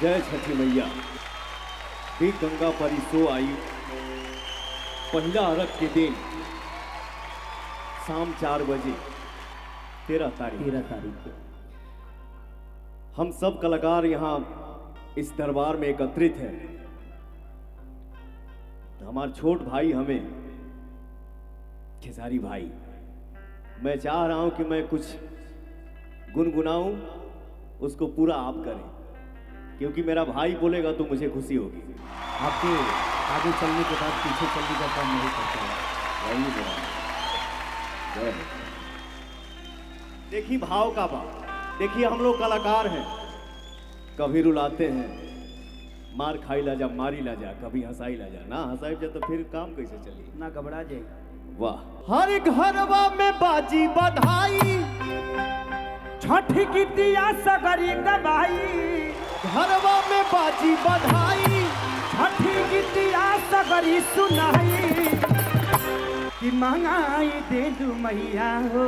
जय छठी मैया। भी गंगा परी सो आई, पहला अर्घ के दिन शाम 4 बजे 13 तारीख को हम सब कलाकार यहाँ इस दरबार में एकत्रित हैं। हमारे छोट भाई हमें खेसारी भाई, मैं चाह रहा हूं कि मैं कुछ गुनगुनाऊं, उसको पूरा आप करें, क्योंकि मेरा भाई बोलेगा तो मुझे खुशी होगी। आपके आगे चलने के बाद पीछे चलने का काम नहीं करता है। देखिए भाव का भाव, देखिए हम लोग कलाकार हैं, कभी रुलाते हैं, मार खाई ला जा, मारी ला जा, कभी हंसाई ला जा, ना हंसाई जा तो फिर काम कैसे चली, ना घबरा जाए। वाह। हर घरवा में बाजी बधाई, छठी गीतिया सगरी गवाई, घरवा में बाजी बधाई, छठी गीतिया सगरी सुनाई, कि मंगाई दे दू मैया हो,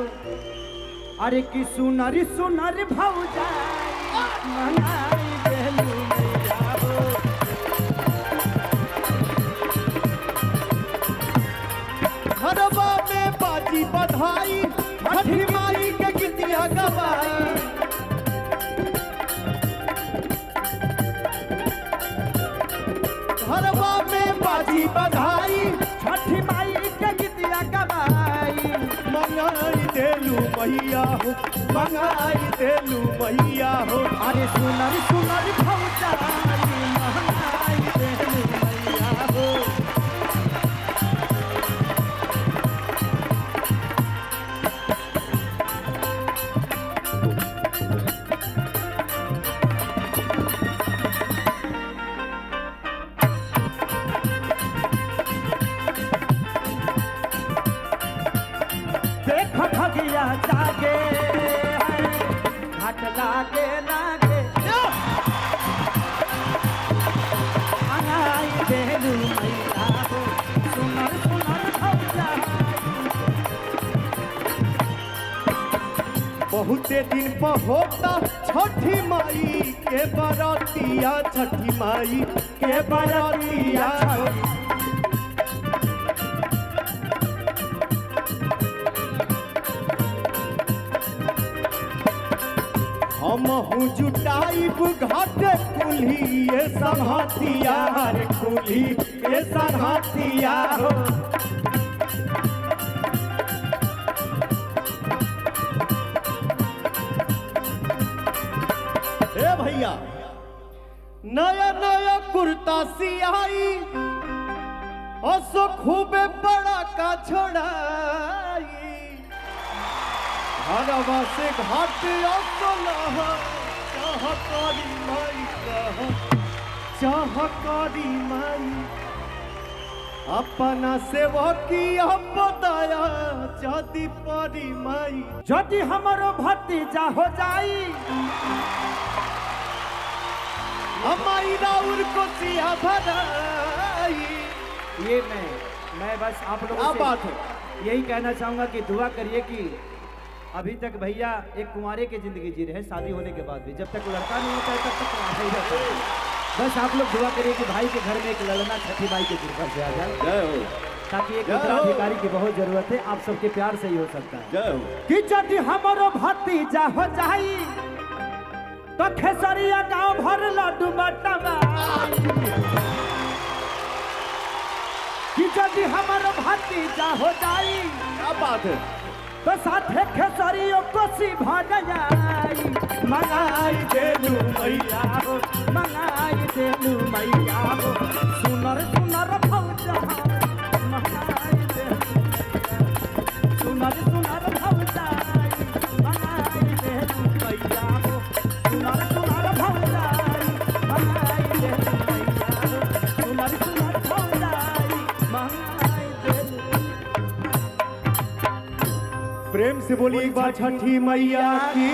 अरे कि सुनरी सुनरी भौजा मंगाई दे दू मैया हो। घरवा में बाजी बधाई, छठी माई के गीतिया गवाई, घरवा में बाजी बधाई, छठी माई के गीतिया गवाई, मंगाई देलू मैया हो, मंगाई देलू मैया हो, अरे सुनरी सुनरी भौजा मंगाई दे दू मैया हो। भगिया जागे घाट लागे लागे मंगाई दे दू मैया हो, सुनर सुनर भौजा। बहुते दिन पर होता छठी माई के बरातिया, छठी माई के बरातिया, हमहू जुटाइब घाटे कुल्ही ये संघातिया, रे कुल्ही ये संघातिया हो। ए भैया, नया नया कुर्ता सियाई, असो खूबे बड़ा का छोड़ाई, घरवा से घाट चाहकारी माई, चाहकारी माई, अपना सेवकिया बताया जाति पारी माई, यदि हमारो भतीजा हो जाई, हमारी राउर को सिया भराई। ये मैं बस आप लोगों से बात है, यही कहना चाहूंगा कि दुआ करिए कि अभी तक भैया एक कुंवारे की जिंदगी जी रहे हैं, शादी होने के बाद भी, जब तक लड़का नहीं होता है तब तक कुंवारा ही रहता है। बस आप लोग दुआ करिए कि भाई के घर में एक ललना छठी माई के कृपा से आ जाए, जय हो, ताकि एक उत्तराधिकारी की बहुत जरूरत है, आप सबके प्यार से ही हो सकता है। जय हो। कि यदि हमारो भतीजा हो जाई, तो खेसरिया गांव भर लड्डू बटवाई, कि यदि हमारो भतीजा हो जाई, क्या बात है, तो साथे खेसरियों कोसी भजाई, मंगाई देलू मैया हो, मंगाई देलू मैया हो, सुनर सुनर भौजा मंगाई देलू मैया, सुनर सुनर भौजा मंगाई देलू मैया हो, सुनर सुनर भौजा मंगाई देलू मैया हो, सुनर सुनर भौजा मंगाई देलू। प्रेम से बोलिए एक बार छठी मैया की।